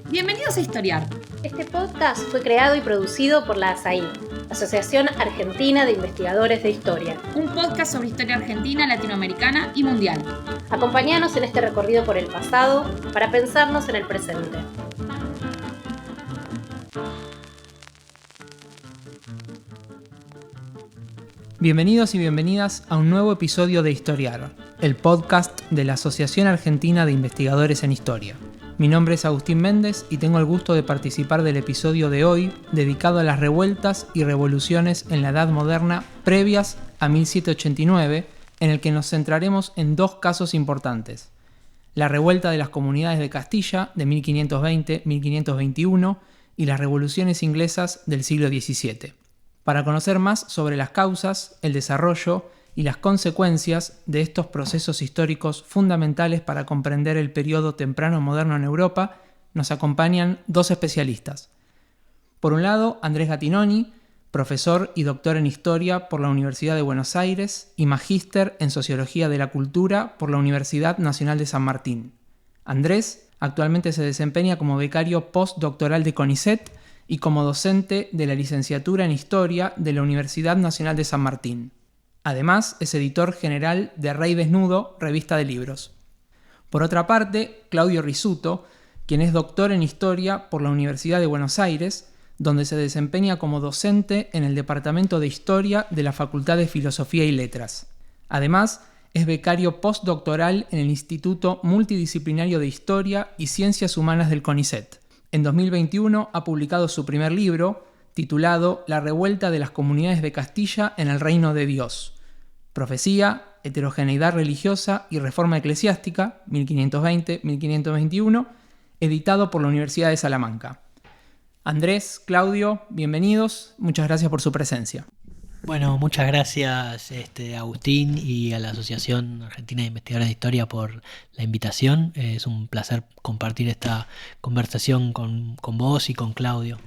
Bienvenidos a Historiar. Este podcast fue creado y producido por la ASAI, Asociación Argentina de Investigadores de Historia. Un podcast sobre historia argentina, latinoamericana y mundial. Acompáñanos en este recorrido por el pasado para pensarnos en el presente. Bienvenidos y bienvenidas a un nuevo episodio de Historiar, el podcast de la Asociación Argentina de Investigadores en Historia. Mi nombre es Agustín Méndez y tengo el gusto de participar del episodio de hoy dedicado a las revueltas y revoluciones en la Edad Moderna previas a 1789, en el que nos centraremos en dos casos importantes: la revuelta de las comunidades de Castilla de 1520-1521 y las revoluciones inglesas del siglo XVII. Para conocer más sobre las causas, el desarrollo y las consecuencias de estos procesos históricos fundamentales para comprender el periodo temprano moderno en Europa, nos acompañan dos especialistas. Por un lado, Andrés Gattinoni, profesor y doctor en Historia por la Universidad de Buenos Aires y magíster en Sociología de la Cultura por la Universidad Nacional de San Martín. Andrés actualmente se desempeña como becario postdoctoral de CONICET y como docente de la licenciatura en Historia de la Universidad Nacional de San Martín. Además, es editor general de Rey Desnudo, revista de libros. Por otra parte, Claudio Risuto, quien es doctor en Historia por la Universidad de Buenos Aires, donde se desempeña como docente en el Departamento de Historia de la Facultad de Filosofía y Letras. Además, es becario postdoctoral en el Instituto Multidisciplinario de Historia y Ciencias Humanas del CONICET. En 2021 ha publicado su primer libro, titulado La revuelta de las comunidades de Castilla en el Reino de Dios. Profecía, heterogeneidad religiosa y reforma eclesiástica, 1520-1521, editado por la Universidad de Salamanca. Andrés, Claudio, bienvenidos. Muchas gracias por su presencia. Bueno, muchas gracias Agustín y a la Asociación Argentina de Investigadores de Historia por la invitación. Es un placer compartir esta conversación con vos y con Claudio.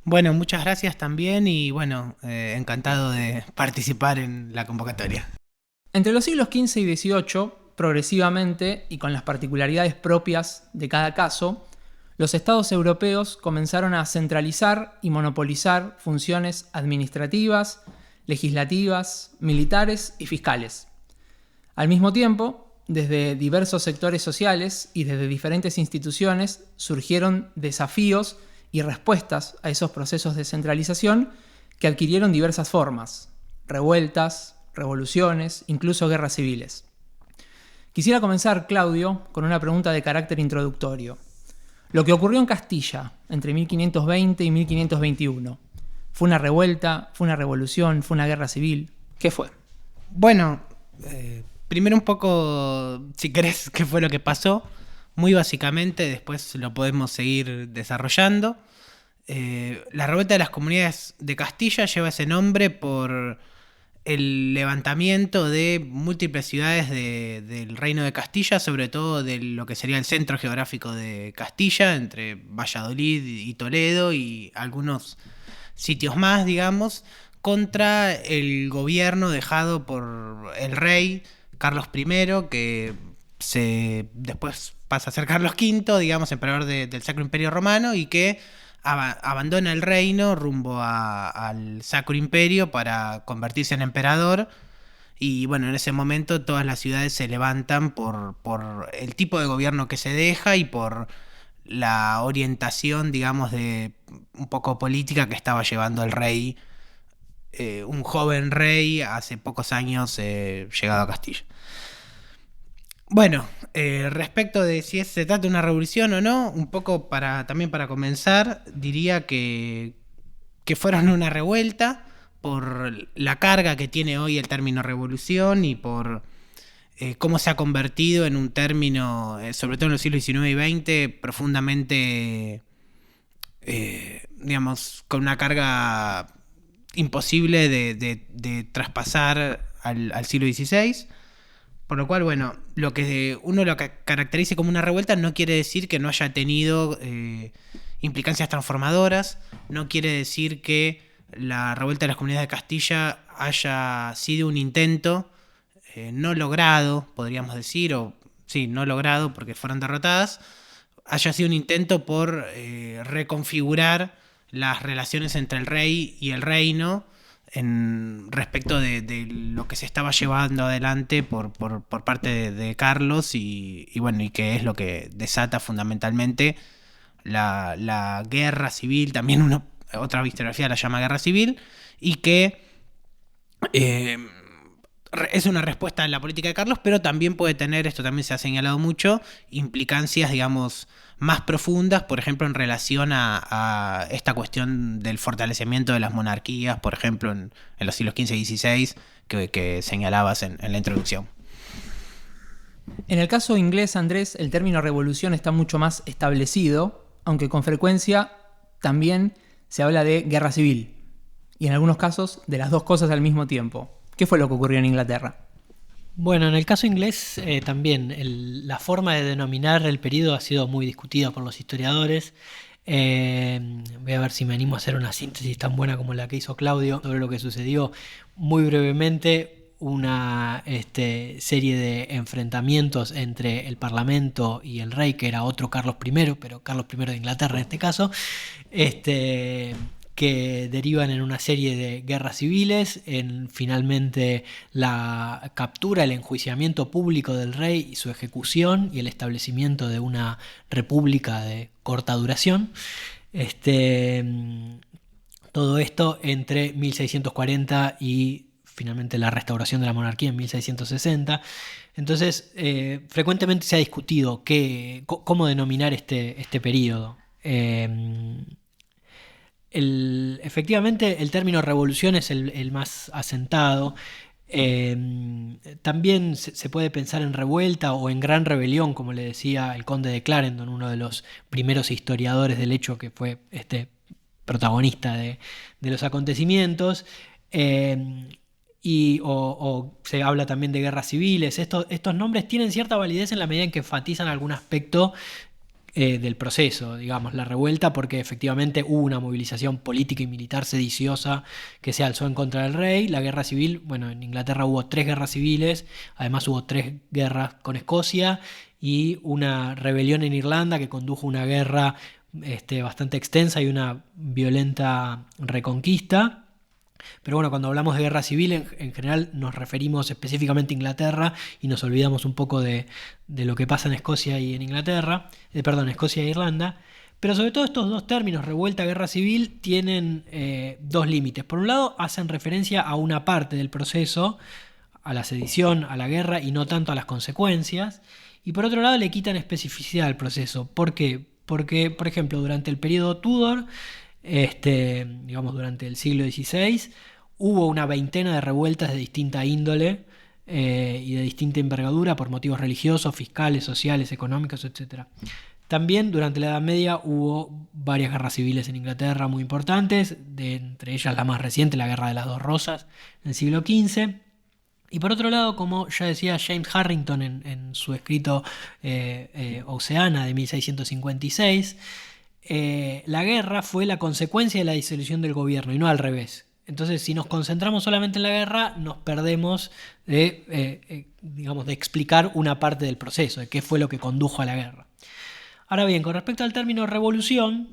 Bueno, muchas gracias también y encantado de participar en la convocatoria. Entre los siglos XV y XVIII, progresivamente y con las particularidades propias de cada caso, los estados europeos comenzaron a centralizar y monopolizar funciones administrativas, legislativas, militares y fiscales. Al mismo tiempo, desde diversos sectores sociales y desde diferentes instituciones surgieron desafíos y respuestas a esos procesos de centralización que adquirieron diversas formas: revueltas, revoluciones, incluso guerras civiles. Quisiera comenzar, Claudio, con una pregunta de carácter introductorio. Lo que ocurrió en Castilla entre 1520 y 1521, ¿fue una revuelta, fue una revolución, fue una guerra civil? ¿Qué fue? Bueno, primero un poco, si querés, qué fue lo que pasó. Muy básicamente, después lo podemos seguir desarrollando. La revuelta de las comunidades de Castilla lleva ese nombre por el levantamiento de múltiples ciudades del Reino de Castilla, sobre todo de lo que sería el centro geográfico de Castilla, entre Valladolid y Toledo y algunos sitios más, digamos, contra el gobierno dejado por el rey Carlos I, que después pasa a ser Carlos V, digamos, emperador del Sacro Imperio Romano, y que abandona el reino rumbo al Sacro Imperio para convertirse en emperador. Y bueno, en ese momento todas las ciudades se levantan por el tipo de gobierno que se deja y por la orientación, digamos, de un poco política que estaba llevando el rey, un joven rey hace pocos años llegado a Castilla. Bueno, respecto de si se trata de una revolución o no, un poco también para comenzar, diría que fueron una revuelta por la carga que tiene hoy el término revolución y por cómo se ha convertido en un término, sobre todo en los siglos XIX y XX, profundamente, digamos, con una carga imposible de traspasar al siglo XVI. Por lo cual, bueno, lo que caracterice como una revuelta no quiere decir que no haya tenido implicancias transformadoras, no quiere decir que la revuelta de las comunidades de Castilla haya sido un intento no logrado, podríamos decir, no logrado porque fueron derrotadas, haya sido un intento por reconfigurar las relaciones entre el rey y el reino respecto de lo que se estaba llevando adelante por parte de Carlos y que es lo que desata fundamentalmente la guerra civil. También otra historiografía la llama guerra civil, y que es una respuesta a la política de Carlos, pero también puede tener, esto también se ha señalado mucho, implicancias, digamos, más profundas, por ejemplo, en relación a esta cuestión del fortalecimiento de las monarquías, por ejemplo, en los siglos XV y XVI, que señalabas en la introducción. En el caso inglés, Andrés, el término revolución está mucho más establecido, aunque con frecuencia también se habla de guerra civil, y en algunos casos de las dos cosas al mismo tiempo. ¿Qué fue lo que ocurrió en Inglaterra? Bueno, en el caso inglés también la forma de denominar el periodo ha sido muy discutida por los historiadores. Voy a ver si me animo a hacer una síntesis tan buena como la que hizo Claudio sobre lo que sucedió muy brevemente. Una serie de enfrentamientos entre el Parlamento y el rey, que era otro Carlos I, pero Carlos I de Inglaterra en este caso, que derivan en una serie de guerras civiles, en finalmente la captura, el enjuiciamiento público del rey y su ejecución y el establecimiento de una república de corta duración. Todo esto entre 1640 y finalmente la restauración de la monarquía en 1660. Entonces, frecuentemente se ha discutido cómo denominar este periodo. Efectivamente, el término revolución es el más asentado. También se puede pensar en revuelta o en gran rebelión, como le decía el conde de Clarendon, uno de los primeros historiadores del hecho, que fue protagonista de los acontecimientos. O se habla también de guerras civiles. Estos nombres tienen cierta validez en la medida en que enfatizan algún aspecto del proceso, digamos, la revuelta, porque efectivamente hubo una movilización política y militar sediciosa que se alzó en contra del rey. La guerra civil, bueno, en Inglaterra hubo 3 guerras civiles, además hubo 3 guerras con Escocia y una rebelión en Irlanda que condujo a una guerra bastante extensa y una violenta reconquista. Pero bueno, cuando hablamos de guerra civil, en general nos referimos específicamente a Inglaterra y nos olvidamos un poco de lo que pasa en Escocia y en Inglaterra, Escocia e Irlanda. Pero sobre todo estos dos términos, revuelta, guerra civil, tienen 2 límites. Por un lado, hacen referencia a una parte del proceso, a la sedición, a la guerra y no tanto a las consecuencias. Y por otro lado, le quitan especificidad al proceso. ¿Por qué? Porque, por ejemplo, durante el periodo Tudor, digamos durante el siglo XVI, hubo una veintena de revueltas de distinta índole y de distinta envergadura por motivos religiosos, fiscales, sociales, económicos, etc. También durante la Edad Media hubo varias guerras civiles en Inglaterra muy importantes, entre ellas la más reciente, la Guerra de las Dos Rosas, en el siglo XV. Y por otro lado, como ya decía James Harrington en su escrito Oceana de 1656, la guerra fue la consecuencia de la disolución del gobierno y no al revés. Entonces, si nos concentramos solamente en la guerra, nos perdemos de explicar una parte del proceso, de qué fue lo que condujo a la guerra. Ahora bien, con respecto al término revolución,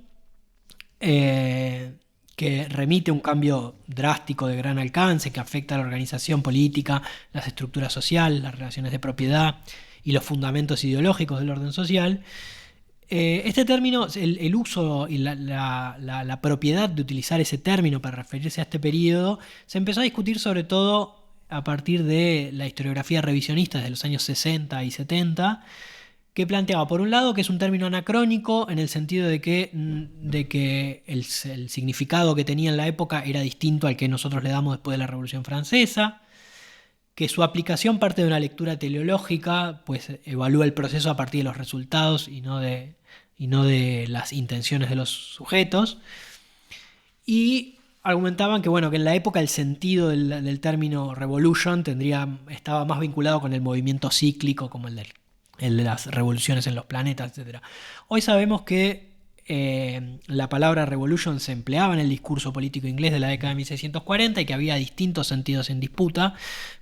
que remite a un cambio drástico de gran alcance que afecta a la organización política, las estructuras sociales, las relaciones de propiedad y los fundamentos ideológicos del orden social, este término, el uso y la propiedad de utilizar ese término para referirse a este periodo, se empezó a discutir sobre todo a partir de la historiografía revisionista de los años 60 y 70, que planteaba, por un lado, que es un término anacrónico en el sentido de que el significado que tenía en la época era distinto al que nosotros le damos después de la Revolución Francesa, que su aplicación parte de una lectura teleológica, pues evalúa el proceso a partir de los resultados y no de las intenciones de los sujetos. Y argumentaban que en la época el sentido del término revolution estaba más vinculado con el movimiento cíclico, como el de las revoluciones en los planetas, etc. Hoy sabemos que la palabra revolution se empleaba en el discurso político inglés de la década de 1640 y que había distintos sentidos en disputa,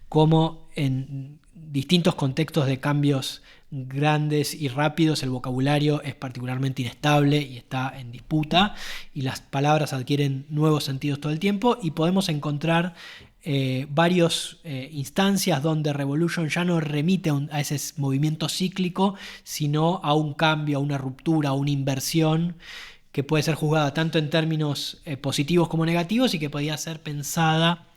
como en distintos contextos de cambios grandes y rápidos, el vocabulario es particularmente inestable y está en disputa, y las palabras adquieren nuevos sentidos todo el tiempo, y podemos encontrar varias instancias donde revolution ya no remite a ese movimiento cíclico, sino a un cambio, a una ruptura, a una inversión que puede ser juzgada tanto en términos positivos como negativos, y que podía ser pensada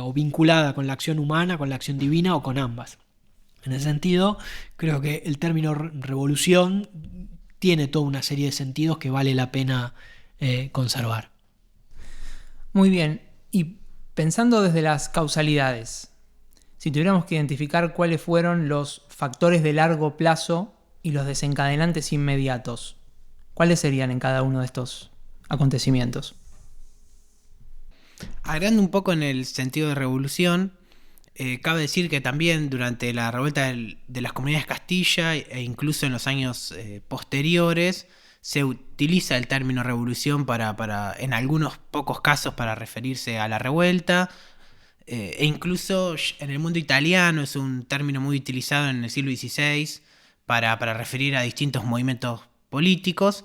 o vinculada con la acción humana, con la acción divina o con ambas. En ese sentido, creo que el término revolución tiene toda una serie de sentidos que vale la pena conservar. Muy bien, y pensando desde las causalidades, si tuviéramos que identificar cuáles fueron los factores de largo plazo y los desencadenantes inmediatos, ¿cuáles serían en cada uno de estos acontecimientos? Agregando un poco en el sentido de revolución, cabe decir que también durante la revuelta de las comunidades Castilla e incluso en los años posteriores se utiliza el término revolución para en algunos pocos casos para referirse a la revuelta, e incluso en el mundo italiano es un término muy utilizado en el siglo XVI para referir a distintos movimientos políticos.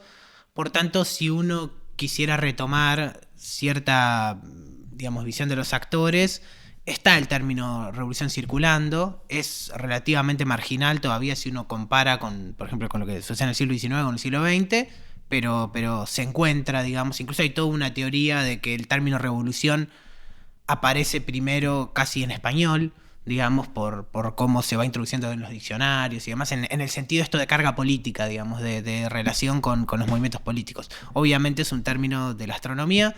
Por tanto, si uno quisiera retomar cierta, digamos, visión de los actores, está el término revolución circulando. Es relativamente marginal todavía si uno compara con, por ejemplo, con lo que sucede en el siglo XIX o en el siglo XX, pero se encuentra, digamos, incluso hay toda una teoría de que el término revolución aparece primero casi en español, digamos, por cómo se va introduciendo en los diccionarios y demás, en el sentido esto de carga política, digamos, de relación con los movimientos políticos. Obviamente es un término de la astronomía,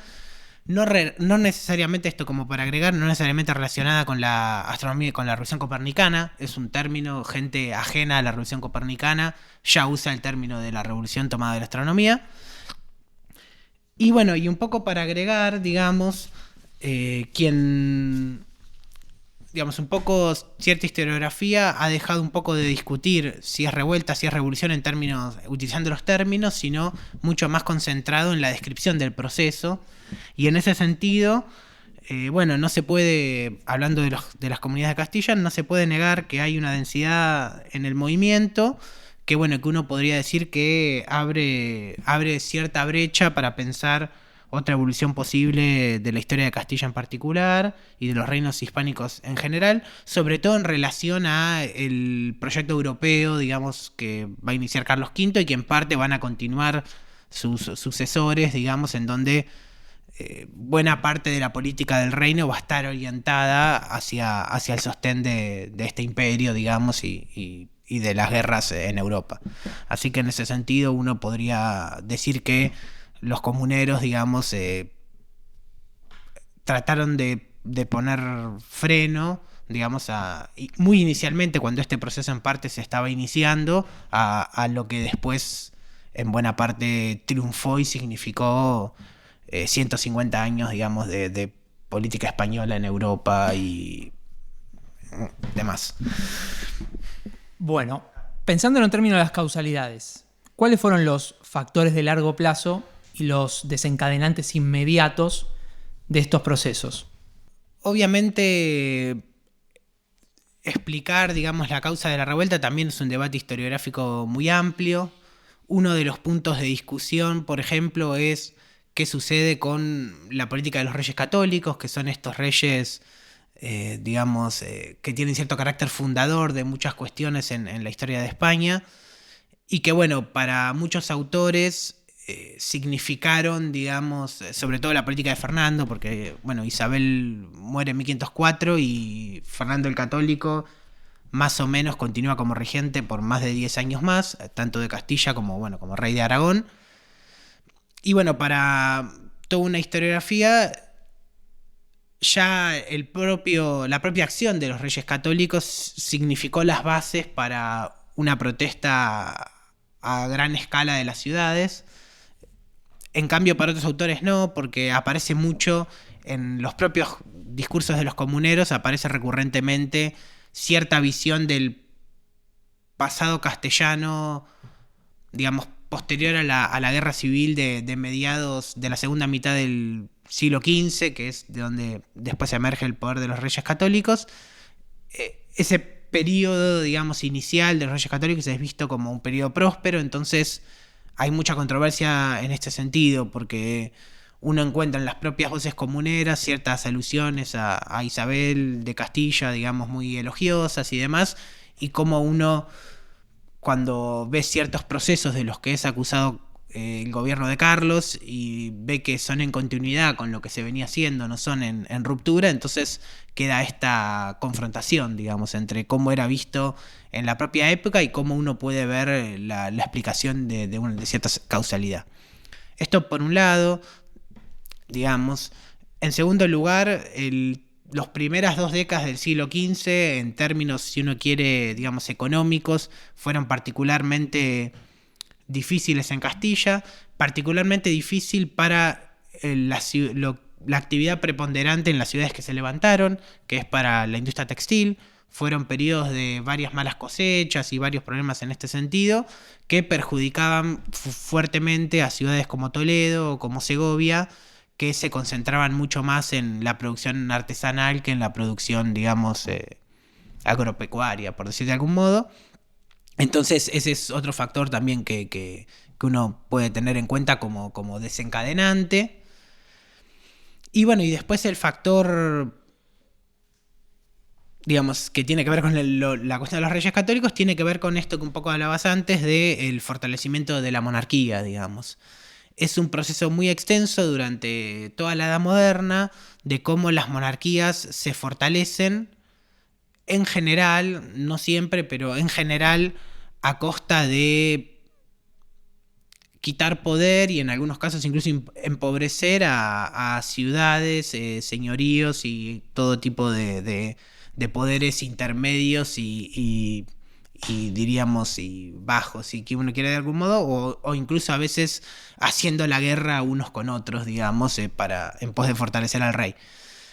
no necesariamente, esto como para agregar, no necesariamente relacionada con la astronomía y con la revolución copernicana, es un término, gente ajena a la revolución copernicana ya usa el término de la revolución tomada de la astronomía. Y bueno, y un poco para agregar, digamos, digamos, un poco cierta historiografía ha dejado un poco de discutir si es revuelta, si es revolución en términos, utilizando los términos, sino mucho más concentrado en la descripción del proceso. Y en ese sentido, bueno, no se puede, hablando de las comunidades de Castilla, no se puede negar que hay una densidad en el movimiento que, bueno, que uno podría decir que abre cierta brecha para pensar otra evolución posible de la historia de Castilla en particular y de los reinos hispánicos en general, sobre todo en relación a el proyecto europeo, digamos, que va a iniciar Carlos V y que en parte van a continuar sus sucesores, digamos, en donde buena parte de la política del reino va a estar orientada hacia el sostén de este imperio, digamos, y de las guerras en Europa. Así que en ese sentido uno podría decir que los comuneros, digamos, trataron de poner freno, digamos, muy inicialmente, cuando este proceso en parte se estaba iniciando, a lo que después en buena parte triunfó y significó 150 años, digamos, de política española en Europa y demás. Bueno, pensando en términos de las causalidades, ¿cuáles fueron los factores de largo plazo y los desencadenantes inmediatos de estos procesos? Obviamente, explicar, digamos, la causa de la revuelta también es un debate historiográfico muy amplio. Uno de los puntos de discusión, por ejemplo, es qué sucede con la política de los reyes católicos, que son estos reyes, digamos, que tienen cierto carácter fundador de muchas cuestiones en la historia de España, y que, bueno, para muchos autores significaron, digamos, sobre todo la política de Fernando, porque, bueno, Isabel muere en 1504 y Fernando el Católico más o menos continúa como regente por más de 10 años más, tanto de Castilla como, bueno, como rey de Aragón. Y bueno, para toda una historiografía, ya la propia acción de los reyes católicos significó las bases para una protesta a gran escala de las ciudades. En cambio, para otros autores no, porque aparece mucho en los propios discursos de los comuneros, aparece recurrentemente cierta visión del pasado castellano, digamos, posterior a la guerra civil de mediados de la segunda mitad del siglo XV, que es de donde después emerge el poder de los reyes católicos. Ese periodo, digamos, inicial de los Reyes Católicos es visto como un periodo próspero, entonces hay mucha controversia en este sentido, porque uno encuentra en las propias voces comuneras ciertas alusiones a Isabel de Castilla, digamos, muy elogiosas y demás, y como uno, cuando ve ciertos procesos de los que es acusado el gobierno de Carlos y ve que son en continuidad con lo que se venía haciendo, no son en ruptura, entonces queda esta confrontación, digamos, entre cómo era visto en la propia época y cómo uno puede ver la explicación de cierta causalidad. Esto por un lado, digamos. En segundo lugar, las primeras 2 décadas del siglo XV, en términos, si uno quiere, digamos, económicos, fueron particularmente difíciles en Castilla, particularmente difícil para la actividad preponderante en las ciudades que se levantaron, que es para la industria textil. Fueron periodos de varias malas cosechas y varios problemas en este sentido que perjudicaban fuertemente a ciudades como Toledo o como Segovia, que se concentraban mucho más en la producción artesanal que en la producción, digamos, agropecuaria, por decir de algún modo. Entonces ese es otro factor también que uno puede tener en cuenta como desencadenante. Y bueno, y después el factor, digamos, que tiene que ver con la cuestión de los Reyes Católicos, tiene que ver con esto que un poco hablabas antes del fortalecimiento de la monarquía, digamos. Es un proceso muy extenso durante toda la Edad Moderna de cómo las monarquías se fortalecen, en general, no siempre, pero en general, a costa de quitar poder y en algunos casos incluso empobrecer a ciudades, señoríos y todo tipo de poderes intermedios y diríamos y bajos, si uno quiere de algún modo, o incluso a veces haciendo la guerra unos con otros, digamos, en pos de fortalecer al rey.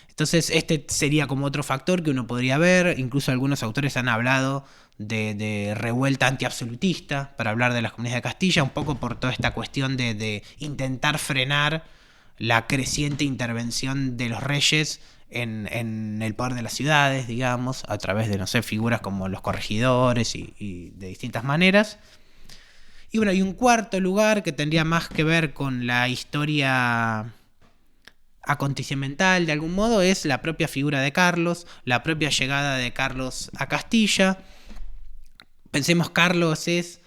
Entonces este sería como otro factor que uno podría ver. Incluso algunos autores han hablado de revuelta antiabsolutista para hablar de las comunidades de Castilla, un poco por toda esta cuestión de intentar frenar la creciente intervención de los reyes en el poder de las ciudades, digamos, a través de, no sé, figuras como los corregidores y de distintas maneras. Y bueno, hay un cuarto lugar que tendría más que ver con la historia acontecimiental de algún modo, es la propia figura de Carlos, la propia llegada de Carlos a Castilla. Pensemos, Carlos es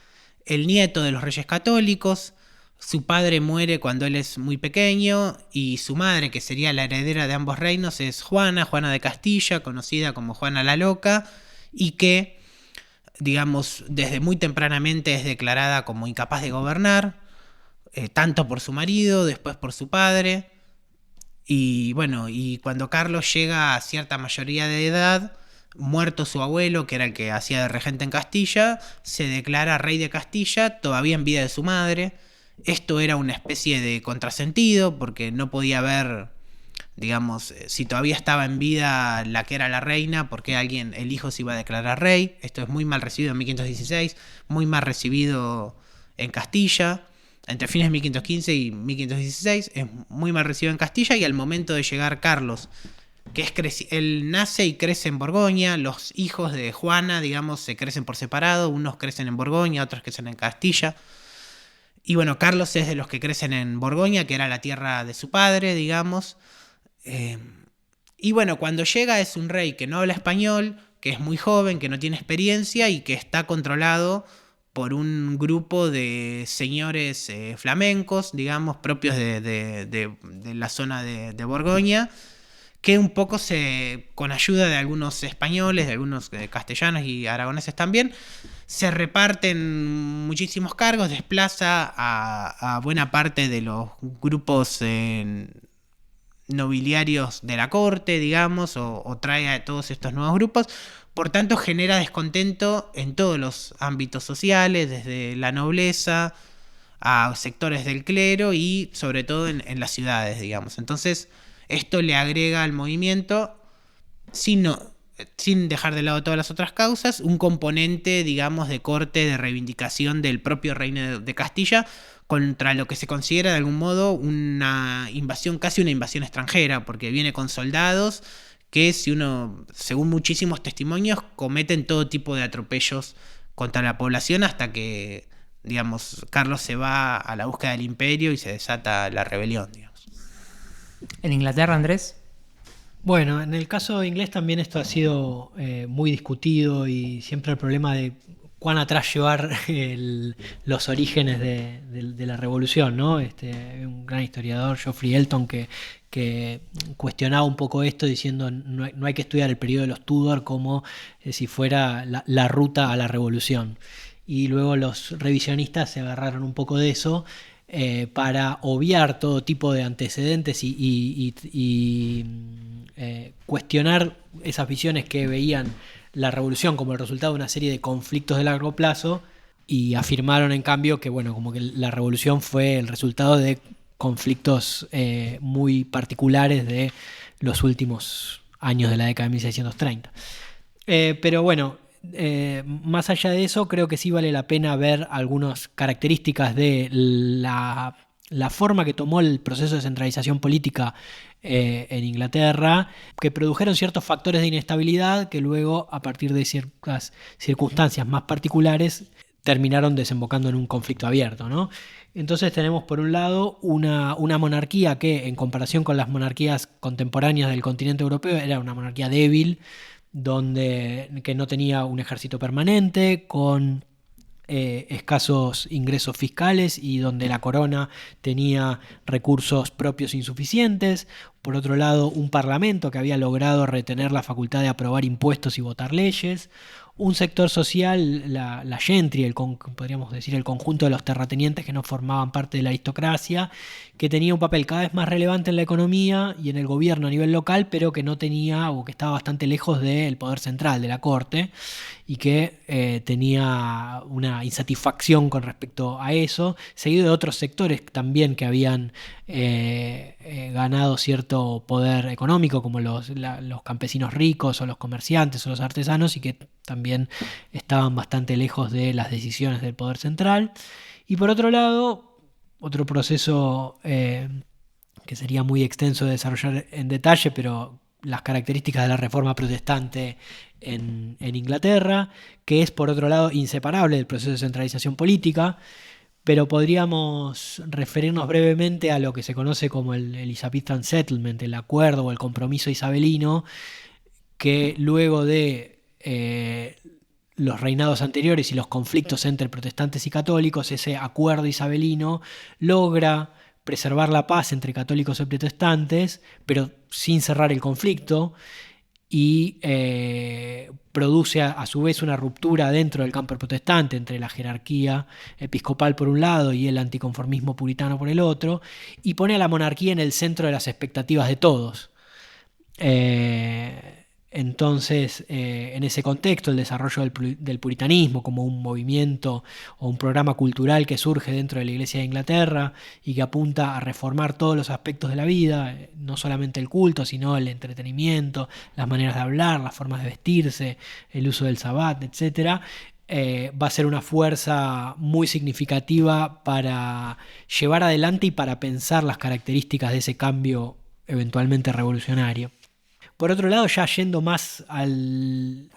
el nieto de los Reyes Católicos. Su padre muere cuando él es muy pequeño y su madre, que sería la heredera de ambos reinos, es Juana de Castilla, conocida como Juana la Loca, y que, digamos, desde muy tempranamente es declarada como incapaz de gobernar, tanto por su marido, después por su padre. Y bueno, y cuando Carlos llega a cierta mayoría de edad, muerto su abuelo, que era el que hacía de regente en Castilla, se declara rey de Castilla, todavía en vida de su madre. Esto era una especie de contrasentido, porque no podía haber, digamos, si todavía estaba en vida la que era la reina, porque el hijo se iba a declarar rey. Esto es muy mal recibido en 1516, muy mal recibido en Castilla. Entre fines de 1515 y 1516 es muy mal recibido en Castilla, y al momento de llegar Carlos, que él nace y crece en Borgoña. Los hijos de Juana, digamos, se crecen por separado, unos crecen en Borgoña, otros crecen en Castilla. Y bueno, Carlos es de los que crecen en Borgoña, que era la tierra de su padre, digamos. Y bueno, cuando llega es un rey que no habla español, que es muy joven, que no tiene experiencia y que está controlado por un grupo de señores flamencos, digamos, propios de la zona de Borgoña, que un poco con ayuda de algunos españoles, de algunos castellanos y aragoneses también, se reparten muchísimos cargos, desplaza a buena parte de los grupos nobiliarios de la corte, digamos, o trae a todos estos nuevos grupos. Por tanto, genera descontento en todos los ámbitos sociales, desde la nobleza a sectores del clero y sobre todo en las ciudades, digamos. Entonces, esto le agrega al movimiento, sin dejar de lado todas las otras causas, un componente, digamos, de corte, de reivindicación del propio reino de Castilla contra lo que se considera de algún modo una invasión, casi una invasión extranjera, porque viene con soldados que si uno, según muchísimos testimonios, cometen todo tipo de atropellos contra la población hasta que, digamos, Carlos se va a la búsqueda del imperio y se desata la rebelión, digamos. ¿En Inglaterra, Andrés? Bueno, en el caso inglés también esto ha sido muy discutido y siempre el problema de cuán atrás llevar los orígenes de la revolución, ¿no? Un gran historiador, Geoffrey Elton, que cuestionaba un poco esto diciendo no hay que estudiar el periodo de los Tudor como si fuera la ruta a la revolución. Y luego los revisionistas se agarraron un poco de eso para obviar todo tipo de antecedentes y cuestionar esas visiones que veían la revolución como el resultado de una serie de conflictos de largo plazo, y afirmaron en cambio que, bueno, como que la revolución fue el resultado de conflictos muy particulares de los últimos años de la década de 1630. Pero bueno, más allá de eso, creo que sí vale la pena ver algunas características de la forma que tomó el proceso de centralización política en Inglaterra, que produjeron ciertos factores de inestabilidad que luego, a partir de ciertas circunstancias más particulares, terminaron desembocando en un conflicto abierto, ¿no? Entonces tenemos por un lado una monarquía que, en comparación con las monarquías contemporáneas del continente europeo, era una monarquía débil, que no tenía un ejército permanente, con escasos ingresos fiscales y donde la corona tenía recursos propios insuficientes. Por otro lado, un parlamento que había logrado retener la facultad de aprobar impuestos y votar leyes. Un sector social, la gentry, podríamos decir el conjunto de los terratenientes que no formaban parte de la aristocracia, que tenía un papel cada vez más relevante en la economía y en el gobierno a nivel local, pero que no tenía, o que estaba bastante lejos del poder central, de la corte, y que tenía una insatisfacción con respecto a eso, seguido de otros sectores también que habían ganado cierto poder económico, como los campesinos ricos o los comerciantes o los artesanos, y que también estaban bastante lejos de las decisiones del poder central. Y por otro lado, otro proceso que sería muy extenso de desarrollar en detalle, pero las características de la reforma protestante en Inglaterra, que es por otro lado inseparable del proceso de centralización política, pero podríamos referirnos brevemente a lo que se conoce como el Elizabethan Settlement, el acuerdo o el compromiso isabelino, que luego de los reinados anteriores y los conflictos entre protestantes y católicos, ese acuerdo isabelino logra preservar la paz entre católicos y protestantes, pero sin cerrar el conflicto, y produce a su vez una ruptura dentro del campo protestante entre la jerarquía episcopal por un lado y el anticonformismo puritano por el otro, y pone a la monarquía en el centro de las expectativas de todos. Entonces, en ese contexto, el desarrollo del puritanismo como un movimiento o un programa cultural que surge dentro de la Iglesia de Inglaterra y que apunta a reformar todos los aspectos de la vida, no solamente el culto, sino el entretenimiento, las maneras de hablar, las formas de vestirse, el uso del sabbat, etc., va a ser una fuerza muy significativa para llevar adelante y para pensar las características de ese cambio eventualmente revolucionario. Por otro lado, ya yendo más al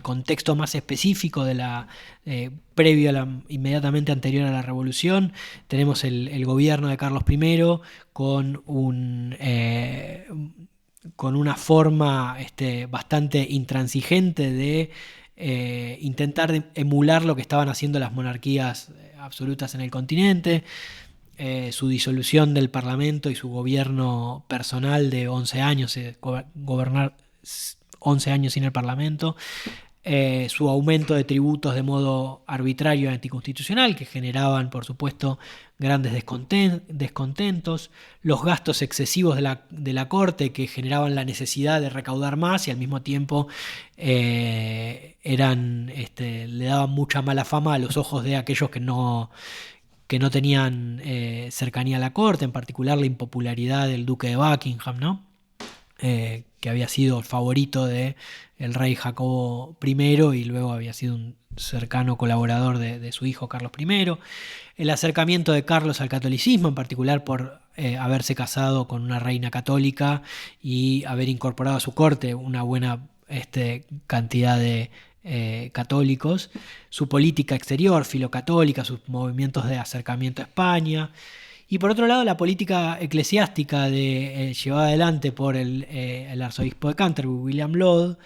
contexto más específico de previo inmediatamente anterior a la Revolución, tenemos el gobierno de Carlos I con una forma bastante intransigente de intentar emular lo que estaban haciendo las monarquías absolutas en el continente. Su disolución del Parlamento y su gobierno personal de 11 años, gobernar 11 años sin el Parlamento, su aumento de tributos de modo arbitrario y anticonstitucional, que generaban, por supuesto, grandes descontentos, los gastos excesivos de la corte, que generaban la necesidad de recaudar más y al mismo tiempo le daban mucha mala fama a los ojos de aquellos que no tenían cercanía a la corte, en particular la impopularidad del duque de Buckingham, ¿no? que había sido el favorito del rey Jacobo I y luego había sido un cercano colaborador de su hijo Carlos I. El acercamiento de Carlos al catolicismo, en particular por haberse casado con una reina católica y haber incorporado a su corte una buena cantidad de católicos, su política exterior filocatólica, sus movimientos de acercamiento a España, y por otro lado la política eclesiástica llevada adelante por el arzobispo de Canterbury, William Laud,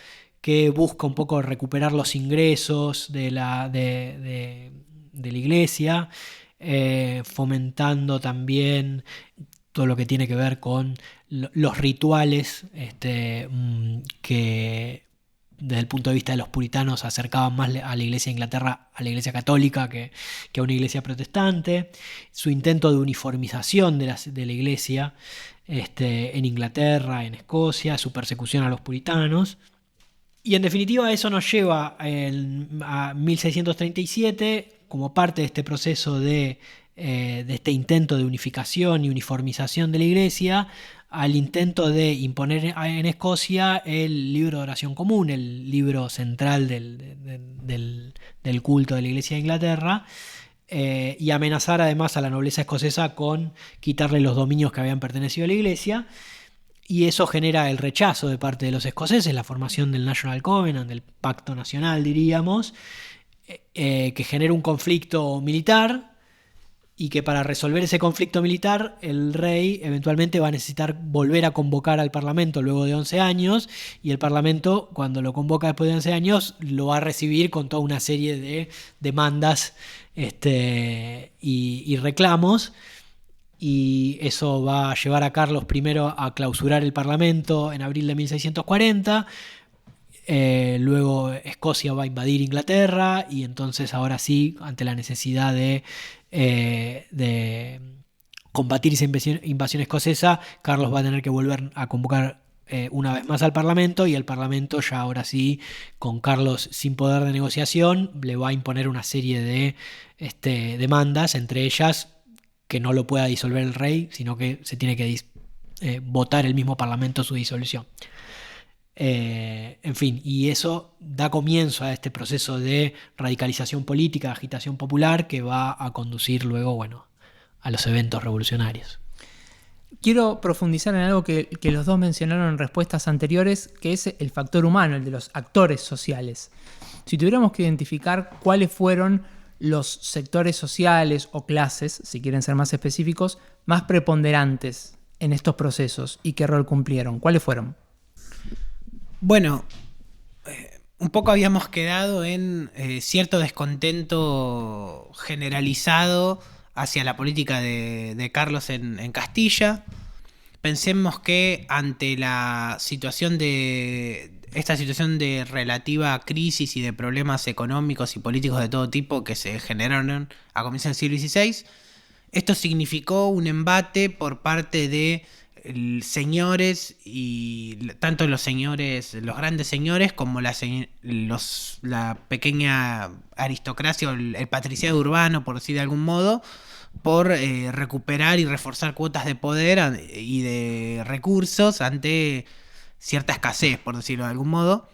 que busca un poco recuperar los ingresos de la iglesia, fomentando también todo lo que tiene que ver con los rituales que desde el punto de vista de los puritanos acercaban más a la iglesia de Inglaterra, a la iglesia católica que a una iglesia protestante, su intento de uniformización de la iglesia en Inglaterra, en Escocia, su persecución a los puritanos. Y en definitiva eso nos lleva a 1637 como parte de este proceso de este intento de unificación y uniformización de la iglesia, al intento de imponer en Escocia el libro de oración común, el libro central del culto de la iglesia de Inglaterra, y amenazar además a la nobleza escocesa con quitarle los dominios que habían pertenecido a la iglesia. Y eso genera el rechazo de parte de los escoceses, la formación del National Covenant, del Pacto Nacional, diríamos, que genera un conflicto militar y que para resolver ese conflicto militar el rey eventualmente va a necesitar volver a convocar al Parlamento luego de 11 años y el Parlamento, cuando lo convoca después de 11 años, lo va a recibir con toda una serie de demandas y reclamos. Y eso va a llevar a Carlos I a clausurar el Parlamento en abril de 1640. Luego Escocia va a invadir Inglaterra y entonces ahora sí, ante la necesidad de combatir esa invasión escocesa, Carlos va a tener que volver a convocar una vez más al Parlamento, y el Parlamento ya ahora sí, con Carlos sin poder de negociación, le va a imponer una serie de demandas, entre ellas que no lo pueda disolver el rey, sino que se tiene que votar el mismo Parlamento su disolución. En fin, y eso da comienzo a este proceso de radicalización política, de agitación popular, que va a conducir luego, a los eventos revolucionarios. Quiero profundizar en algo que los dos mencionaron en respuestas anteriores, que es el factor humano, el de los actores sociales. Si tuviéramos que identificar cuáles fueron los sectores sociales o clases, si quieren ser más específicos, más preponderantes en estos procesos y qué rol cumplieron, ¿cuáles fueron? Bueno, un poco habíamos quedado en cierto descontento generalizado hacia la política de Carlos en Castilla. Pensemos que ante la situación esta situación de relativa crisis y de problemas económicos y políticos de todo tipo que se generaron a comienzos del siglo XVI, esto significó un embate por parte de señores, y tanto los grandes señores como la pequeña aristocracia o el patriciado urbano, por decir de algún modo, por recuperar y reforzar cuotas de poder y de recursos ante cierta escasez, por decirlo de algún modo.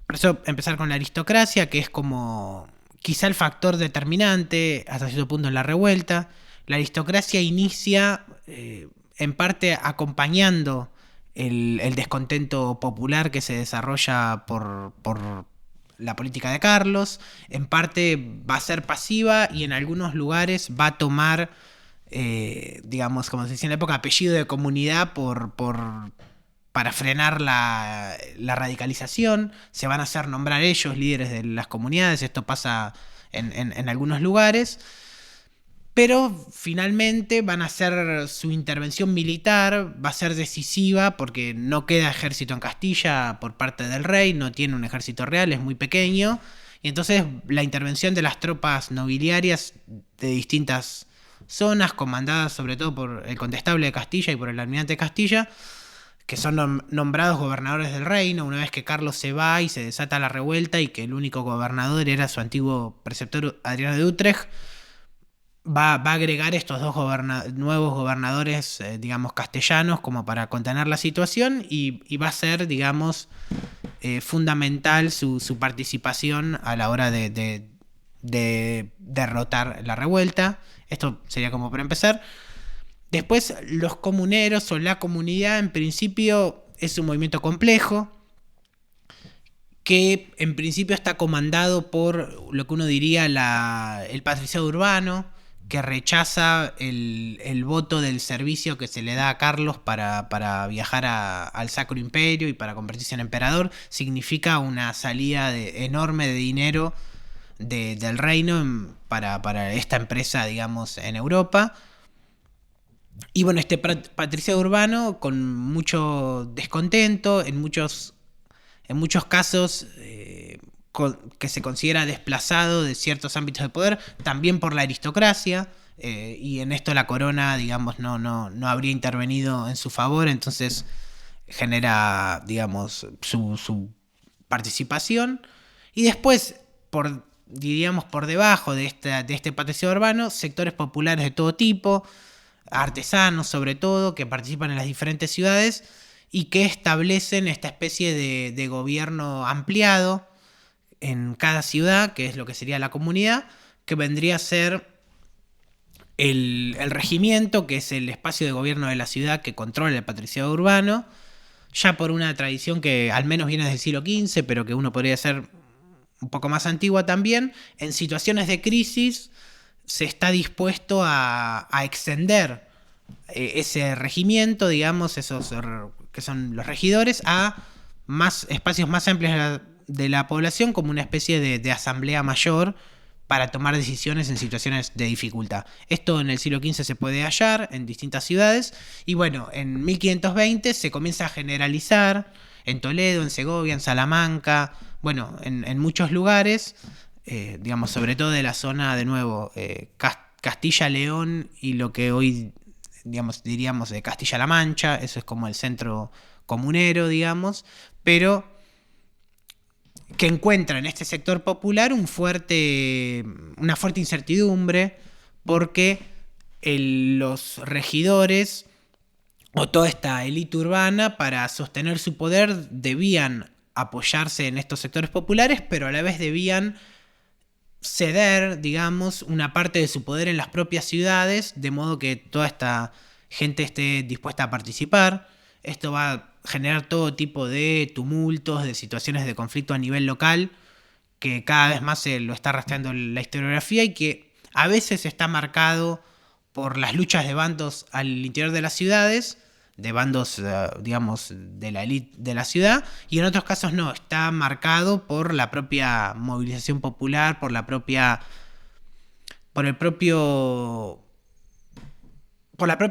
Por eso empezar con la aristocracia, que es como quizá el factor determinante hasta cierto punto en la revuelta. La aristocracia inicia en parte acompañando el descontento popular que se desarrolla por la política de Carlos. En parte va a ser pasiva y en algunos lugares va a tomar, digamos, como se decía en la época, apellido de comunidad para frenar la radicalización. Se van a hacer nombrar ellos líderes de las comunidades. Esto pasa en algunos lugares. Pero finalmente van a hacer su intervención militar, va a ser decisiva porque no queda ejército en Castilla por parte del rey, no tiene un ejército real, es muy pequeño. Y entonces la intervención de las tropas nobiliarias de distintas zonas, comandadas sobre todo por el condestable de Castilla y por el almirante de Castilla, que son nombrados gobernadores del reino, una vez que Carlos se va y se desata la revuelta y que el único gobernador era su antiguo preceptor Adriano de Utrecht, va a agregar estos dos nuevos gobernadores, digamos, castellanos, como para contener la situación, y va a ser, digamos, fundamental su participación a la hora de derrotar la revuelta. Esto sería como para empezar. Después, los comuneros o la comunidad, en principio, es un movimiento complejo, que en principio está comandado por lo que uno diría el patriciado urbano, que rechaza el voto del servicio que se le da a Carlos para viajar al Sacro Imperio y para convertirse en emperador. Significa una salida enorme de dinero del reino para esta empresa, digamos, en Europa. Y bueno, este patriciado urbano, con mucho descontento, en muchos casos que se considera desplazado de ciertos ámbitos de poder, también por la aristocracia, y en esto la corona, digamos, no habría intervenido en su favor, entonces genera, digamos, su participación. Y después, diríamos, por debajo de este patriciado urbano, sectores populares de todo tipo, artesanos sobre todo, que participan en las diferentes ciudades y que establecen esta especie de gobierno ampliado en cada ciudad, que es lo que sería la comunidad, que vendría a ser el regimiento, que es el espacio de gobierno de la ciudad que controla el patriciado urbano, ya por una tradición que al menos viene desde el siglo XV, pero que uno podría ser un poco más antigua también. En situaciones de crisis se está dispuesto a extender ese regimiento, digamos, esos que son los regidores, a más espacios más amplios de la población, como una especie de asamblea mayor para tomar decisiones en situaciones de dificultad. Esto en el siglo XV se puede hallar en distintas ciudades, y bueno, en 1520 se comienza a generalizar en Toledo, en Segovia, en Salamanca, bueno, en muchos lugares, digamos, sobre todo de la zona, de nuevo, Castilla, León y lo que hoy, digamos, diríamos de Castilla-La Mancha. Eso es como el centro comunero, digamos, pero que encuentra en este sector popular una fuerte incertidumbre, porque los regidores o toda esta élite urbana, para sostener su poder, debían apoyarse en estos sectores populares, pero a la vez debían ceder, digamos, una parte de su poder en las propias ciudades, de modo que toda esta gente esté dispuesta a participar. Esto va a generar todo tipo de tumultos, de situaciones de conflicto a nivel local, que cada vez más se lo está rastreando la historiografía, y que a veces está marcado por las luchas de bandos al interior de las ciudades, de bandos, digamos, de la élite de la ciudad, y en otros casos no, está marcado por la propia movilización popular, por la propia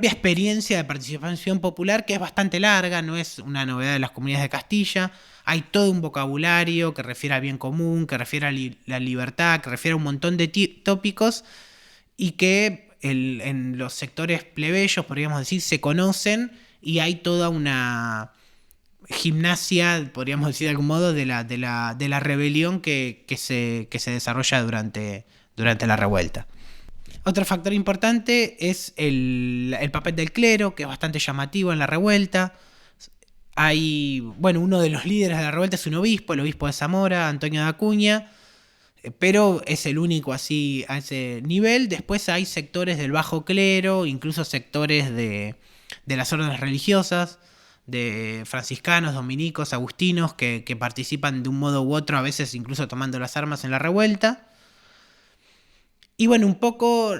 experiencia de participación popular, que es bastante larga, no es una novedad de las comunidades de Castilla. Hay todo un vocabulario que refiere al bien común, que refiere a la libertad, que refiere a un montón de tópicos, y que en los sectores plebeyos, podríamos decir, se conocen, y hay toda una gimnasia, podríamos decir de algún modo, de la rebelión que se desarrolla durante la revuelta. Otro factor importante es el papel del clero, que es bastante llamativo en la revuelta. Uno de los líderes de la revuelta es un obispo, el obispo de Zamora, Antonio de Acuña, pero es el único así a ese nivel. Después hay sectores del bajo clero, incluso sectores de las órdenes religiosas, de franciscanos, dominicos, agustinos, que participan de un modo u otro, a veces incluso tomando las armas en la revuelta. Y bueno, un poco,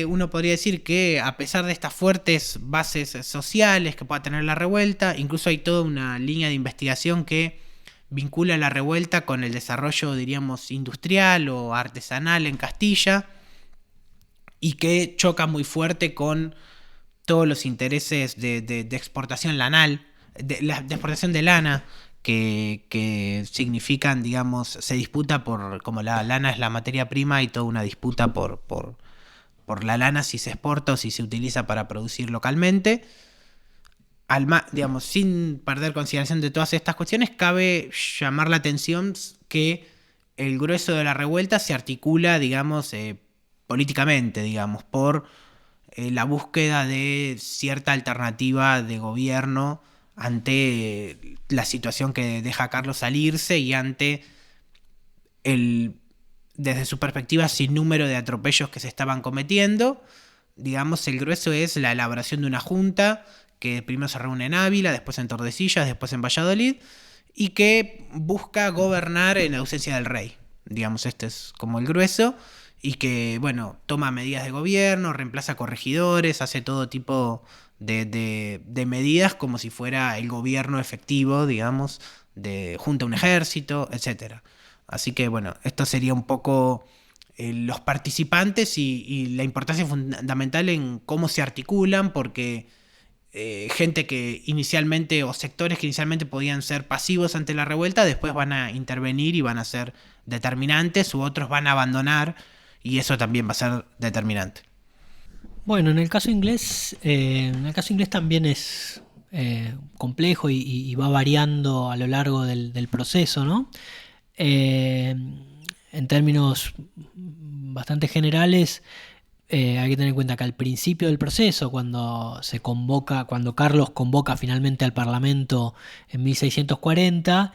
uno podría decir que a pesar de estas fuertes bases sociales que pueda tener la revuelta, incluso hay toda una línea de investigación que vincula la revuelta con el desarrollo, diríamos, industrial o artesanal en Castilla, y que choca muy fuerte con todos los intereses de exportación lanal, de exportación de lana, que significan, digamos, se disputa como la lana es la materia prima, hay toda una disputa por la lana, si se exporta o si se utiliza para producir localmente. Digamos, sin perder consideración de todas estas cuestiones, cabe llamar la atención que el grueso de la revuelta se articula, digamos, políticamente, digamos, por la búsqueda de cierta alternativa de gobierno ante la situación que deja a Carlos salirse y ante desde su perspectiva, sin número de atropellos que se estaban cometiendo. Digamos, el grueso es la elaboración de una junta que primero se reúne en Ávila, después en Tordesillas, después en Valladolid, y que busca gobernar en ausencia del rey. Digamos, este es como el grueso, y que, bueno, toma medidas de gobierno, reemplaza corregidores, hace todo tipo de medidas como si fuera el gobierno efectivo, digamos, junta un ejército, etcétera. Así que, bueno, esto sería un poco los participantes y la importancia fundamental en cómo se articulan, porque gente que inicialmente, o sectores que inicialmente podían ser pasivos ante la revuelta, después van a intervenir y van a ser determinantes, u otros van a abandonar, y eso también va a ser determinante. Bueno, en el caso inglés también es complejo y va variando a lo largo del proceso, ¿no? En términos bastante generales, hay que tener en cuenta que al principio del proceso, cuando Carlos convoca finalmente al Parlamento en 1640,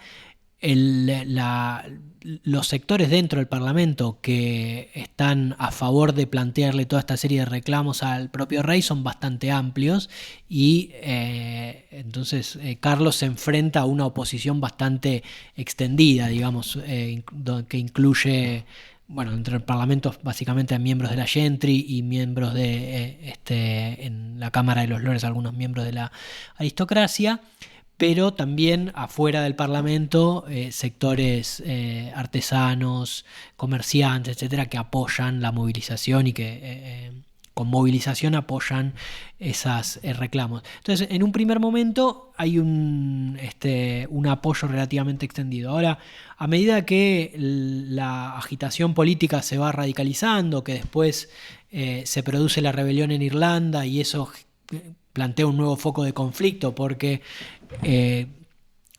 los sectores dentro del Parlamento que están a favor de plantearle toda esta serie de reclamos al propio rey son bastante amplios, y entonces Carlos se enfrenta a una oposición bastante extendida, digamos, que incluye, bueno, entre el Parlamento básicamente a miembros de la gentry y miembros en la Cámara de los Lores, algunos miembros de la aristocracia, pero también afuera del Parlamento sectores artesanos, comerciantes, etcétera, que apoyan la movilización y que con movilización apoyan esos reclamos. Entonces, en un primer momento hay un apoyo relativamente extendido. Ahora, a medida que la agitación política se va radicalizando, que después se produce la rebelión en Irlanda, y eso plantea un nuevo foco de conflicto, porque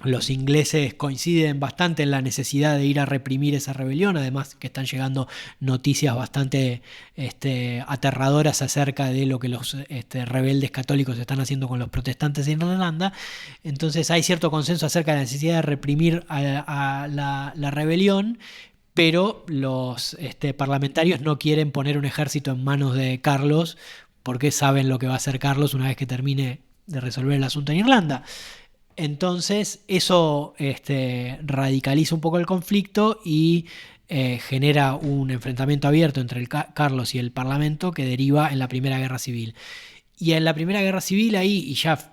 los ingleses coinciden bastante en la necesidad de ir a reprimir esa rebelión, además que están llegando noticias bastante aterradoras acerca de lo que los rebeldes católicos están haciendo con los protestantes en Irlanda. Entonces hay cierto consenso acerca de la necesidad de reprimir a la rebelión, pero los parlamentarios no quieren poner un ejército en manos de Carlos, porque saben lo que va a hacer Carlos una vez que termine de resolver el asunto en Irlanda. Entonces eso radicaliza un poco el conflicto y genera un enfrentamiento abierto entre Carlos y el Parlamento, que deriva en la Primera Guerra Civil. Y en la Primera Guerra Civil, ahí, y ya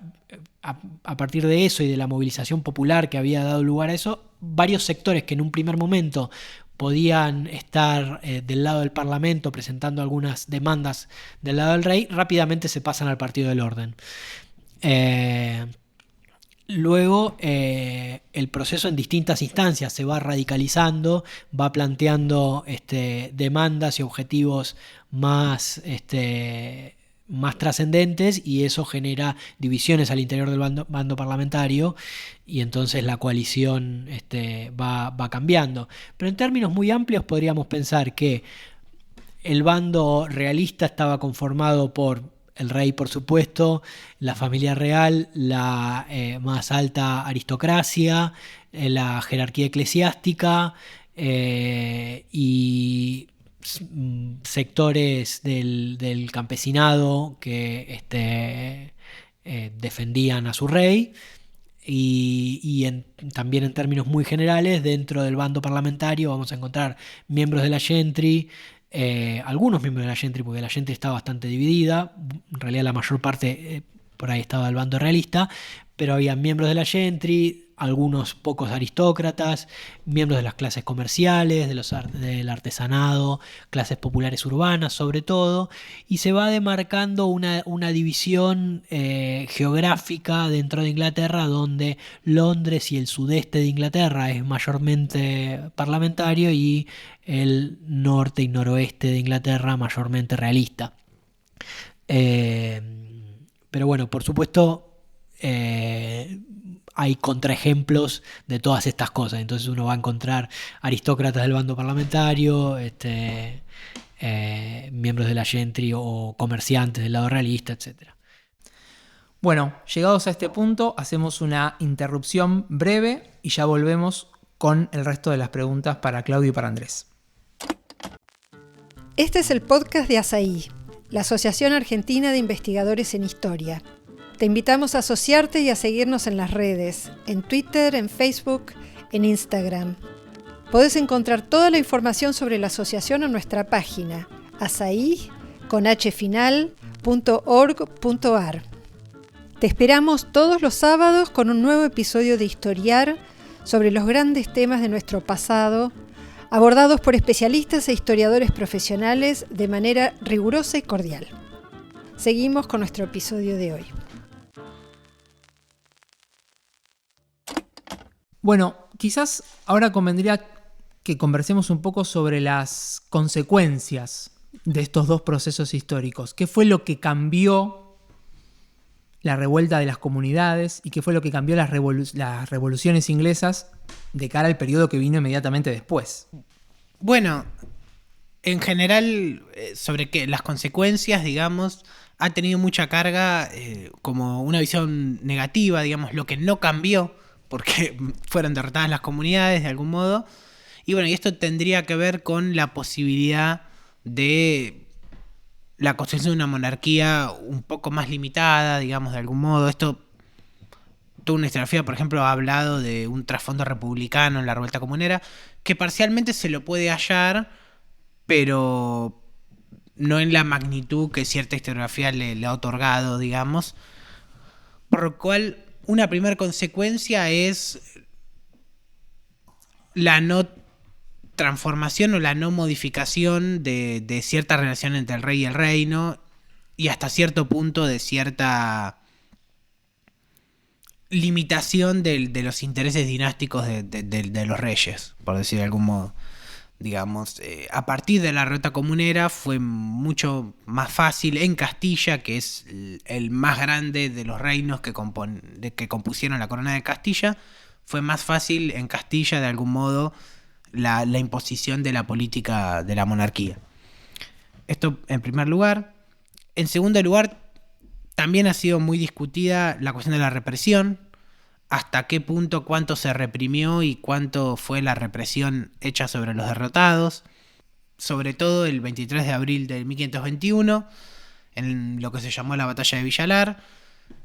a partir de eso y de la movilización popular que había dado lugar a eso, varios sectores que en un primer momento podían estar del lado del Parlamento presentando algunas demandas del lado del rey, rápidamente se pasan al Partido del Orden. Luego el proceso en distintas instancias se va radicalizando, va planteando demandas y objetivos más trascendentes, y eso genera divisiones al interior del bando parlamentario, y entonces la coalición va cambiando. Pero en términos muy amplios podríamos pensar que el bando realista estaba conformado por el rey, por supuesto, la familia real, la más alta aristocracia, la jerarquía eclesiástica y sectores del campesinado que defendían a su rey, y también en términos muy generales, dentro del bando parlamentario vamos a encontrar miembros de la gentry, algunos miembros de la gentry, porque la gentry está bastante dividida, en realidad la mayor parte por ahí estaba del bando realista, pero había miembros de la gentry, algunos pocos aristócratas, miembros de las clases comerciales, del artesanado, clases populares urbanas sobre todo, y se va demarcando una división geográfica dentro de Inglaterra, donde Londres y el sudeste de Inglaterra es mayormente parlamentario y el norte y noroeste de Inglaterra mayormente realista. Pero bueno, por supuesto hay contraejemplos de todas estas cosas. Entonces uno va a encontrar aristócratas del bando parlamentario, miembros de la gentry o comerciantes del lado realista, etc. Bueno, llegados a este punto, hacemos una interrupción breve y ya volvemos con el resto de las preguntas para Claudio y para Andrés. Este es el podcast de ASAI, la Asociación Argentina de Investigadores en Historia. Te invitamos a asociarte y a seguirnos en las redes, en Twitter, en Facebook, en Instagram. Podés encontrar toda la información sobre la asociación en nuestra página, asai.org.ar. Te esperamos todos los sábados con un nuevo episodio de Historiar sobre los grandes temas de nuestro pasado, abordados por especialistas e historiadores profesionales de manera rigurosa y cordial. Seguimos con nuestro episodio de hoy. Bueno, quizás ahora convendría que conversemos un poco sobre las consecuencias de estos dos procesos históricos. ¿Qué fue lo que cambió la revuelta de las comunidades y qué fue lo que cambió las revoluciones inglesas de cara al periodo que vino inmediatamente después? Bueno, en general, sobre las consecuencias, digamos, ha tenido mucha carga como una visión negativa, digamos, lo que no cambió, porque fueron derrotadas las comunidades de algún modo. Y bueno, y esto tendría que ver con la posibilidad de la construcción de una monarquía un poco más limitada, digamos, de algún modo. Esto, toda una historiografía, por ejemplo, ha hablado de un trasfondo republicano en la revuelta comunera, que parcialmente se lo puede hallar, pero no en la magnitud que cierta historiografía le ha otorgado, digamos. Por lo cual, una primera consecuencia es la no transformación o la no modificación de cierta relación entre el rey y el reino, y hasta cierto punto de cierta limitación de los intereses dinásticos de los reyes, por decir de algún modo. Digamos, a partir de la revuelta comunera fue mucho más fácil en Castilla, que es el más grande de los reinos que compusieron la corona de Castilla, fue más fácil en Castilla de algún modo la imposición de la política de la monarquía. Esto en primer lugar. En segundo lugar, también ha sido muy discutida la cuestión de la represión. Hasta qué punto, cuánto se reprimió y cuánto fue la represión hecha sobre los derrotados. Sobre todo el 23 de abril de 1521, en lo que se llamó la batalla de Villalar.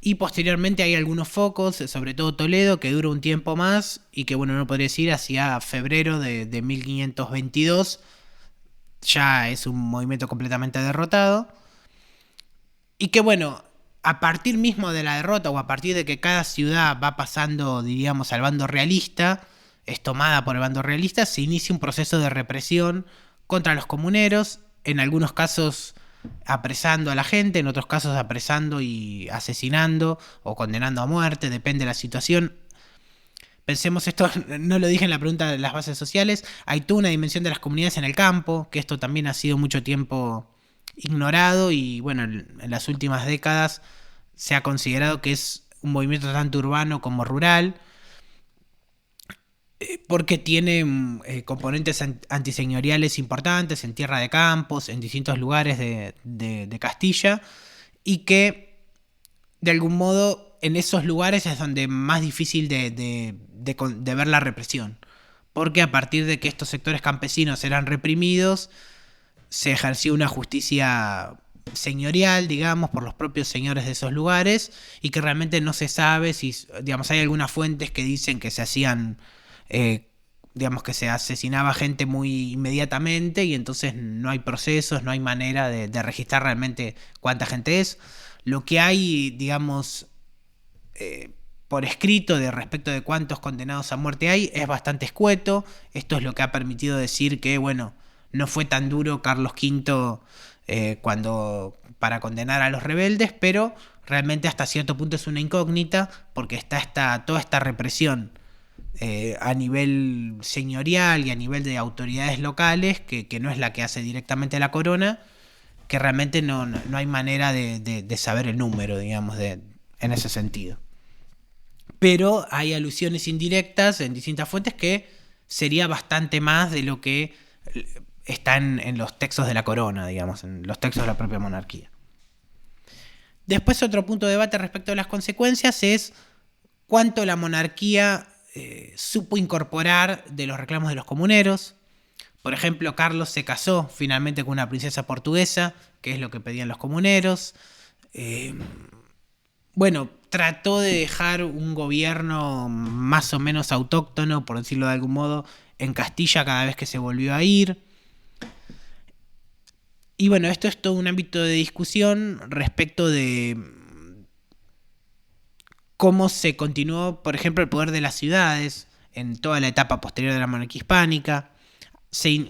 Y posteriormente hay algunos focos, sobre todo Toledo, que dura un tiempo más y que, bueno, no podría decir, hacia febrero de 1522 ya es un movimiento completamente derrotado. Y que, bueno, a partir mismo de la derrota o a partir de que cada ciudad va pasando, diríamos, al bando realista, es tomada por el bando realista, se inicia un proceso de represión contra los comuneros, en algunos casos apresando a la gente, en otros casos apresando y asesinando o condenando a muerte, depende de la situación. Pensemos, esto no lo dije en la pregunta de las bases sociales, hay toda una dimensión de las comunidades en el campo, que esto también ha sido mucho tiempo ignorado y bueno, en las últimas décadas se ha considerado que es un movimiento tanto urbano como rural, porque tiene componentes antiseñoriales importantes en Tierra de Campos, en distintos lugares de Castilla, y que de algún modo en esos lugares es donde más difícil de ver la represión, porque a partir de que estos sectores campesinos eran reprimidos, se ejerció una justicia señorial, digamos, por los propios señores de esos lugares, y que realmente no se sabe si, digamos, hay algunas fuentes que dicen que se hacían digamos que se asesinaba gente muy inmediatamente y entonces no hay procesos, no hay manera de registrar realmente cuánta gente es. Lo que hay, digamos, por escrito de respecto de cuántos condenados a muerte hay es bastante escueto. Esto es lo que ha permitido decir que, bueno, no fue tan duro Carlos V para condenar a los rebeldes, pero realmente hasta cierto punto es una incógnita porque está toda esta represión a nivel señorial y a nivel de autoridades locales, que no es la que hace directamente la corona, que realmente no hay manera de saber el número, digamos, en ese sentido. Pero hay alusiones indirectas en distintas fuentes que sería bastante más de lo que está en los textos de la corona, digamos, en los textos de la propia monarquía. Después, otro punto de debate respecto a las consecuencias es cuánto la monarquía supo incorporar de los reclamos de los comuneros. Por ejemplo, Carlos se casó finalmente con una princesa portuguesa, que es lo que pedían los comuneros. Trató de dejar un gobierno más o menos autóctono, por decirlo de algún modo, en Castilla cada vez que se volvió a ir. Y bueno, esto es todo un ámbito de discusión respecto de cómo se continuó, por ejemplo, el poder de las ciudades en toda la etapa posterior de la monarquía hispánica.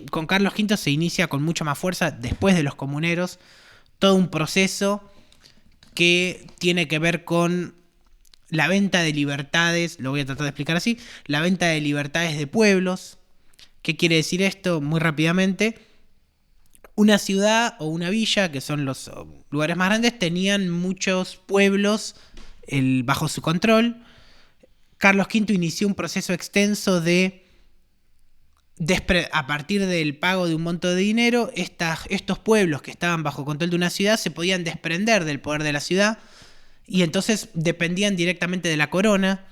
Con Carlos V se inicia con mucha más fuerza, después de los comuneros, todo un proceso que tiene que ver con la venta de libertades, lo voy a tratar de explicar así, la venta de libertades de pueblos. ¿Qué quiere decir esto? Muy rápidamente, una ciudad o una villa, que son los lugares más grandes, tenían muchos pueblos bajo su control. Carlos V inició un proceso extenso a partir del pago de un monto de dinero, estos pueblos que estaban bajo control de una ciudad se podían desprender del poder de la ciudad y entonces dependían directamente de la corona.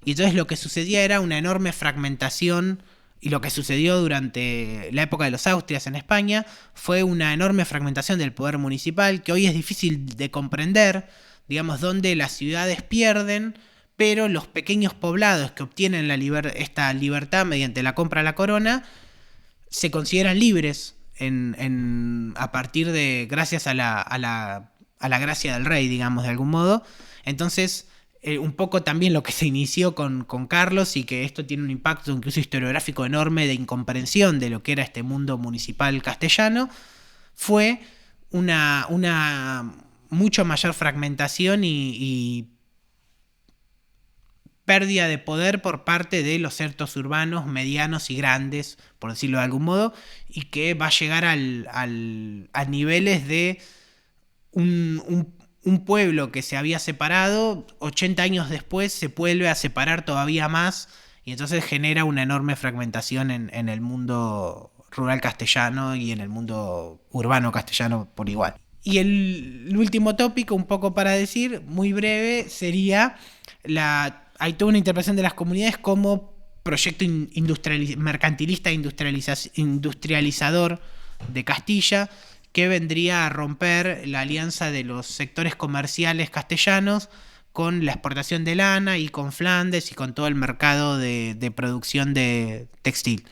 Y entonces lo que sucedía era una enorme fragmentación. Y lo que sucedió durante la época de los Austrias en España fue una enorme fragmentación del poder municipal que hoy es difícil de comprender, digamos, donde las ciudades pierden, pero los pequeños poblados que obtienen esta libertad mediante la compra a la corona se consideran libres a partir de, gracias a la gracia del rey, digamos, de algún modo. Entonces, un poco también lo que se inició con Carlos, y que esto tiene un impacto incluso historiográfico enorme de incomprensión de lo que era este mundo municipal castellano, fue una mucho mayor fragmentación y pérdida de poder por parte de los centros urbanos medianos y grandes, por decirlo de algún modo, y que va a llegar a niveles de un pueblo que se había separado, 80 años después se vuelve a separar todavía más, y entonces genera una enorme fragmentación en el mundo rural castellano y en el mundo urbano castellano por igual. Y el último tópico, un poco para decir, muy breve, sería hay toda una interpretación de las comunidades como proyecto mercantilista industrializador de Castilla, que vendría a romper la alianza de los sectores comerciales castellanos con la exportación de lana y con Flandes y con todo el mercado de producción de textil.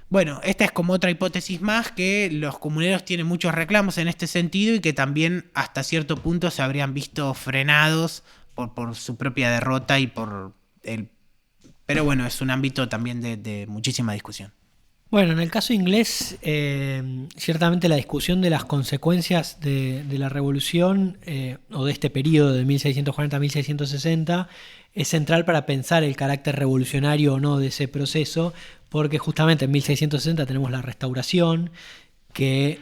Bueno, esta es como otra hipótesis más, que los comuneros tienen muchos reclamos en este sentido y que también hasta cierto punto se habrían visto frenados por su propia derrota pero bueno, es un ámbito también de muchísima discusión. Bueno, en el caso inglés, ciertamente la discusión de las consecuencias de la revolución o de este periodo de 1640 a 1660 es central para pensar el carácter revolucionario o no de ese proceso, porque justamente en 1660 tenemos la Restauración, que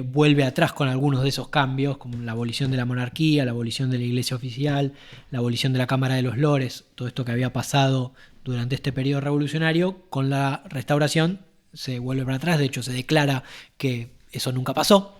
vuelve atrás con algunos de esos cambios, como la abolición de la monarquía, la abolición de la iglesia oficial, la abolición de la Cámara de los Lores, todo esto que había pasado durante este periodo revolucionario. Con la Restauración se vuelve para atrás, de hecho se declara que eso nunca pasó.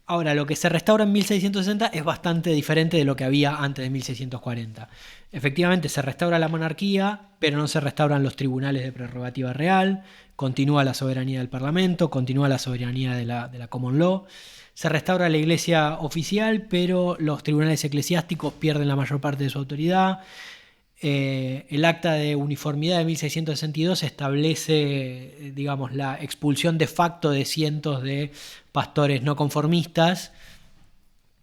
Ahora, lo que se restaura en 1660 es bastante diferente de lo que había antes de 1640. Efectivamente, se restaura la monarquía, pero no se restauran los tribunales de prerrogativa real, continúa la soberanía del Parlamento, continúa la soberanía de la Common Law, se restaura la iglesia oficial, pero los tribunales eclesiásticos pierden la mayor parte de su autoridad. El acta de uniformidad de 1662 establece, digamos, la expulsión de facto de cientos de pastores no conformistas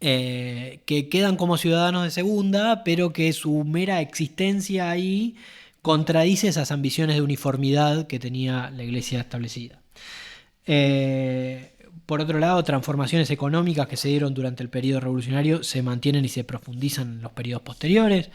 que quedan como ciudadanos de segunda, pero que su mera existencia ahí contradice esas ambiciones de uniformidad que tenía la iglesia establecida. Por otro lado, transformaciones económicas que se dieron durante el periodo revolucionario se mantienen y se profundizan en los periodos posteriores.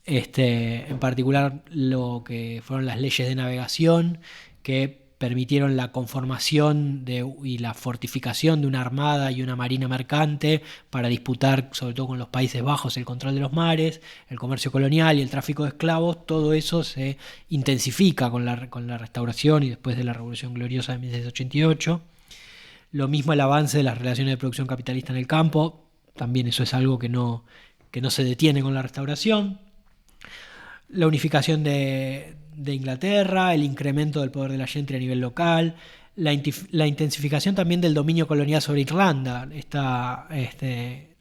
En particular lo que fueron las leyes de navegación, que permitieron la conformación y la fortificación de una armada y una marina mercante para disputar, sobre todo con los Países Bajos, el control de los mares, el comercio colonial y el tráfico de esclavos. Todo eso se intensifica con la restauración y después de la Revolución Gloriosa de 1688. Lo mismo el avance de las relaciones de producción capitalista en el campo, también eso es algo que no se detiene con la restauración. La unificación de Inglaterra, el incremento del poder de la gente a nivel local, la intensificación también del dominio colonial sobre Irlanda,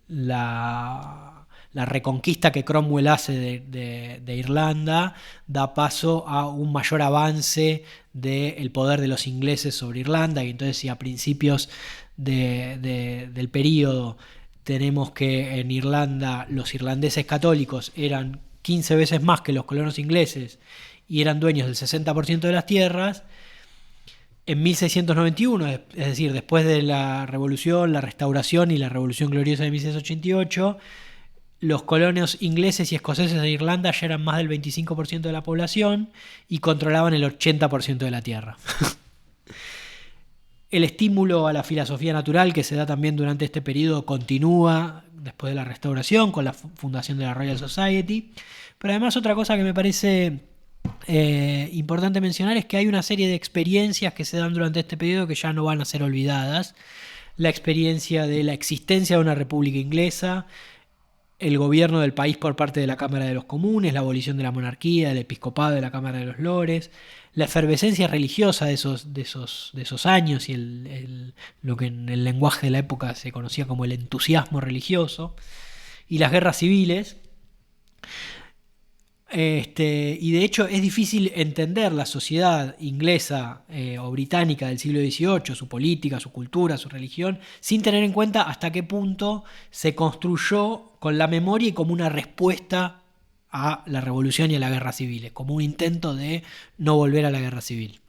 la reconquista que Cromwell hace de Irlanda da paso a un mayor avance del poder de los ingleses sobre Irlanda, y entonces si a principios del período tenemos que en Irlanda los irlandeses católicos eran 15 veces más que los colonos ingleses y eran dueños del 60% de las tierras, en 1691, es decir, después de la Revolución, la Restauración y la Revolución Gloriosa de 1688, los colonos ingleses y escoceses de Irlanda ya eran más del 25% de la población y controlaban el 80% de la tierra. El estímulo a la filosofía natural que se da también durante este periodo continúa después de la Restauración con la fundación de la Royal Society. Pero además otra cosa que me parece importante mencionar es que hay una serie de experiencias que se dan durante este periodo que ya no van a ser olvidadas. La experiencia de la existencia de una república inglesa, el gobierno del país por parte de la Cámara de los Comunes, la abolición de la monarquía, del episcopado, de la Cámara de los Lores, la efervescencia religiosa de esos años y lo que en el lenguaje de la época se conocía como el entusiasmo religioso, y las guerras civiles. Y de hecho es difícil entender la sociedad inglesa o británica del siglo XVIII, su política, su cultura, su religión, sin tener en cuenta hasta qué punto se construyó con la memoria y como una respuesta a la revolución y a la guerra civil, como un intento de no volver a la guerra civil.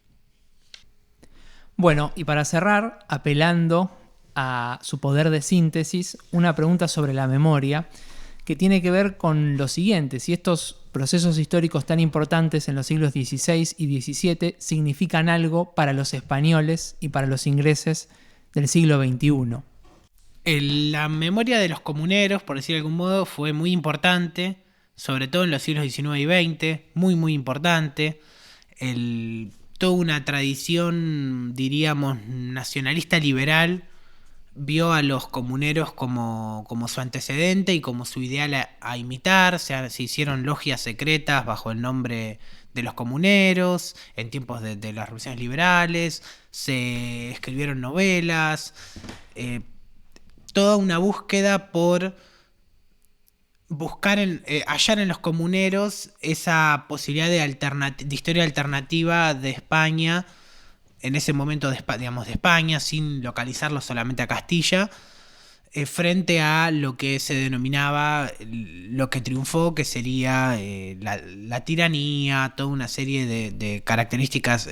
Bueno, y para cerrar, apelando a su poder de síntesis, una pregunta sobre la memoria que tiene que ver con lo siguiente: si estos procesos históricos tan importantes en los siglos XVI y XVII significan algo para los españoles y para los ingleses del siglo XXI. La memoria de los comuneros, por decir de algún modo, fue muy importante, sobre todo en los siglos XIX y XX, muy muy importante. Toda una tradición, diríamos, nacionalista liberal vio a los comuneros como su antecedente y como su ideal a imitar. Se hicieron logias secretas bajo el nombre de los comuneros en tiempos de las revoluciones liberales, se escribieron novelas, toda una búsqueda por hallar en los comuneros esa posibilidad de historia alternativa de España, en ese momento de España, sin localizarlo solamente a Castilla, frente a lo que se denominaba lo que triunfó, que sería la tiranía, toda una serie de características,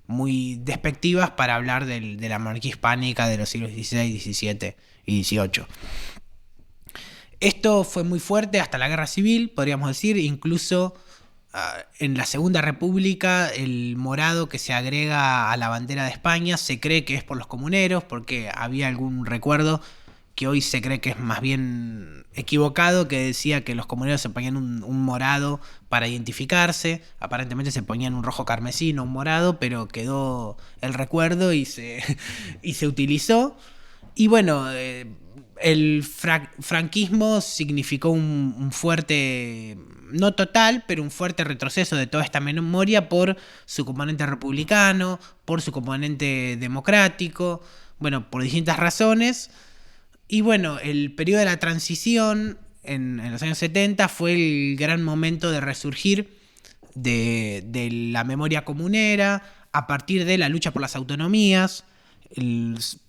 muy despectivas para hablar de la monarquía hispánica de los siglos XVI, XVII y XVIII. Esto fue muy fuerte hasta la Guerra Civil, podríamos decir. Incluso en la Segunda República, el morado que se agrega a la bandera de España se cree que es por los comuneros, porque había algún recuerdo que hoy se cree que es más bien equivocado, que decía que los comuneros se ponían un morado para identificarse. Aparentemente se ponían un rojo carmesí, no un morado, pero quedó el recuerdo y se utilizó. Y bueno, el franquismo significó un fuerte, no total, pero un fuerte retroceso de toda esta memoria por su componente republicano, por su componente democrático, bueno, por distintas razones. Y bueno, el periodo de la transición en los años 70 fue el gran momento de resurgir de la memoria comunera a partir de la lucha por las autonomías.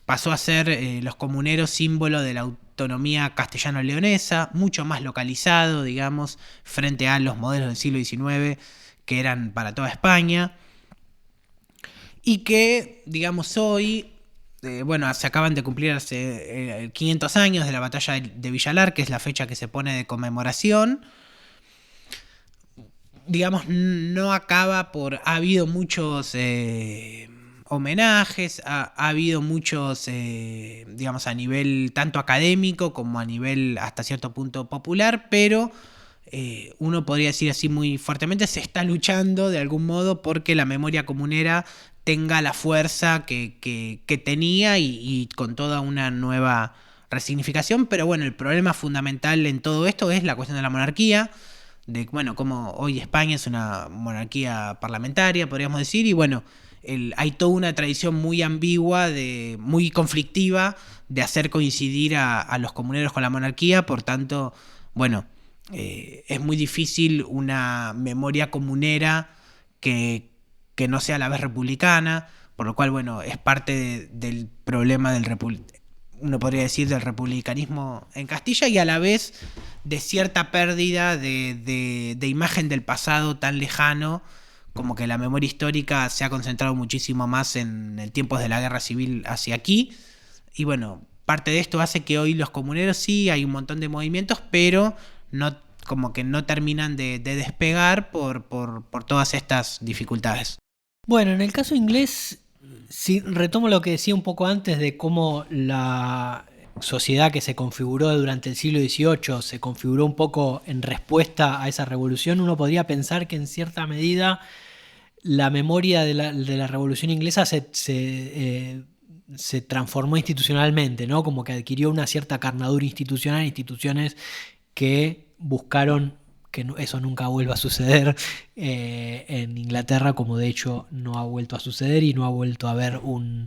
Pasó a ser los comuneros símbolo de la autonomía castellano-leonesa, mucho más localizado, digamos, frente a los modelos del siglo XIX que eran para toda España. Y que, digamos, hoy, se acaban de cumplir hace 500 años de la batalla de Villalar, que es la fecha que se pone de conmemoración. digamos, no acaba por... Ha habido muchos homenajes, ha habido muchos, digamos, a nivel tanto académico como a nivel hasta cierto punto popular, pero uno podría decir así muy fuertemente, se está luchando de algún modo porque la memoria comunera tenga la fuerza que tenía y con toda una nueva resignificación. Pero bueno, el problema fundamental en todo esto es la cuestión de la monarquía, de, bueno, como hoy España es una monarquía parlamentaria, podríamos decir, y bueno, hay toda una tradición muy ambigua, muy conflictiva, de hacer coincidir a los comuneros con la monarquía. Por tanto, bueno, es muy difícil una memoria comunera que no sea a la vez republicana, por lo cual, bueno, es parte del problema uno podría decir del republicanismo en Castilla, y a la vez de cierta pérdida de imagen del pasado tan lejano, como que la memoria histórica se ha concentrado muchísimo más en el tiempo de la guerra civil hacia aquí. Y bueno, parte de esto hace que hoy los comuneros sí hay un montón de movimientos, pero no, como que no terminan de despegar por todas estas dificultades. Bueno, en el caso inglés, si retomo lo que decía un poco antes de cómo la sociedad que se configuró durante el siglo XVIII se configuró un poco en respuesta a esa revolución, uno podría pensar que en cierta medida la memoria de la revolución inglesa se transformó institucionalmente, ¿no? Como que adquirió una cierta carnadura institucional, instituciones que buscaron que eso nunca vuelva a suceder en Inglaterra, como de hecho no ha vuelto a suceder y no ha vuelto a haber un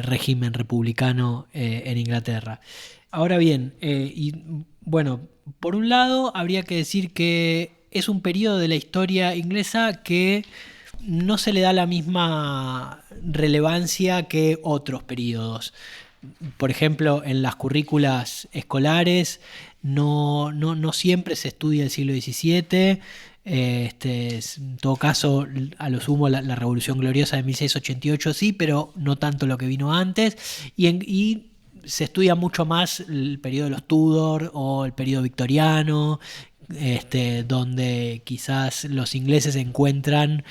régimen republicano en Inglaterra. Ahora bien, y bueno, por un lado habría que decir que es un periodo de la historia inglesa que no se le da la misma relevancia que otros periodos. Por ejemplo, en las currículas escolares no siempre se estudia el siglo XVII. En todo caso, a lo sumo la Revolución Gloriosa de 1688 sí, pero no tanto lo que vino antes. Y se estudia mucho más el periodo de los Tudor o el periodo victoriano, donde quizás los ingleses encuentran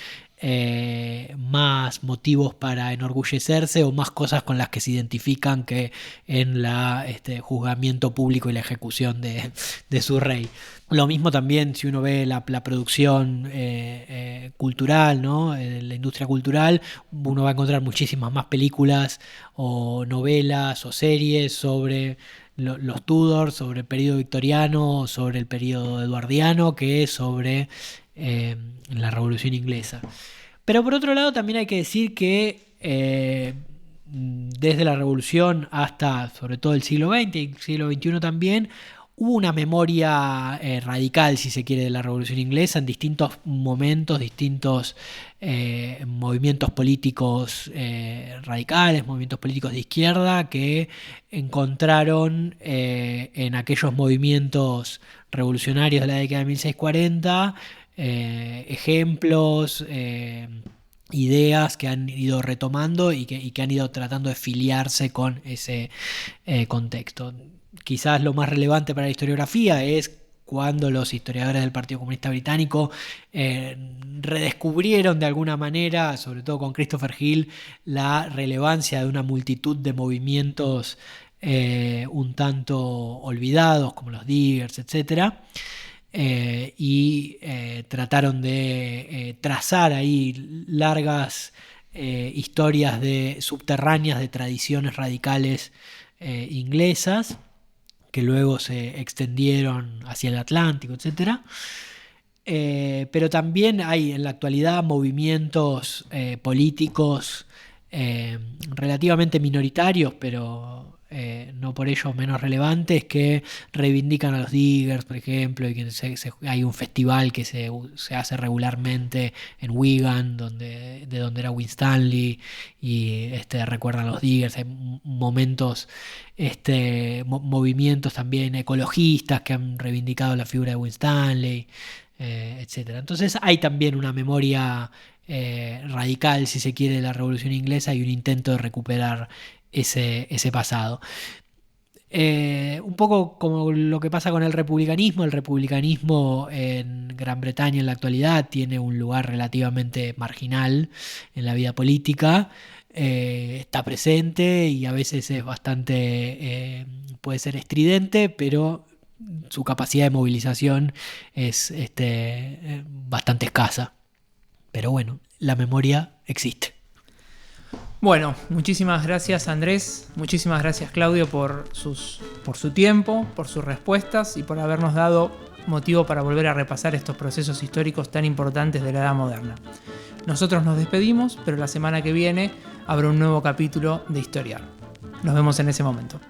más motivos para enorgullecerse o más cosas con las que se identifican que en la juzgamiento público y la ejecución de su rey. Lo mismo también si uno ve la producción cultural, ¿no? La industria cultural, uno va a encontrar muchísimas más películas o novelas o series sobre los Tudors, sobre el periodo victoriano, sobre el periodo eduardiano, que sobre la Revolución Inglesa. Pero por otro lado también hay que decir que desde la Revolución hasta sobre todo el siglo XX y el siglo XXI también hubo una memoria radical, si se quiere, de la Revolución Inglesa en distintos momentos, distintos movimientos políticos radicales, movimientos políticos de izquierda que encontraron en aquellos movimientos revolucionarios de la década de 1640 ejemplos, ideas que han ido retomando y que han ido tratando de filiarse con ese contexto. Quizás lo más relevante para la historiografía es cuando los historiadores del Partido Comunista Británico redescubrieron de alguna manera, sobre todo con Christopher Hill, la relevancia de una multitud de movimientos un tanto olvidados, como los Diggers, etc. Y trataron de trazar ahí largas historias subterráneas de tradiciones radicales inglesas, que luego se extendieron hacia el Atlántico, etc. Pero también hay en la actualidad movimientos políticos relativamente minoritarios, pero no por ello menos relevantes, que reivindican a los Diggers, por ejemplo, y que hay un festival que se hace regularmente en Wigan, de donde era Winstanley, y recuerdan a los Diggers. Hay momentos, movimientos también ecologistas que han reivindicado la figura de Winstanley, etc. Entonces hay también una memoria radical, si se quiere, de la Revolución Inglesa y un intento de recuperar ese pasado. Un poco como lo que pasa con el republicanismo en Gran Bretaña en la actualidad tiene un lugar relativamente marginal en la vida política. Está presente y a veces es bastante, puede ser estridente, pero su capacidad de movilización es bastante escasa. Pero bueno, la memoria existe. Bueno, muchísimas gracias Andrés, muchísimas gracias Claudio por su tiempo, por sus respuestas y por habernos dado motivo para volver a repasar estos procesos históricos tan importantes de la Edad Moderna. Nosotros nos despedimos, pero la semana que viene habrá un nuevo capítulo de Historiar. Nos vemos en ese momento.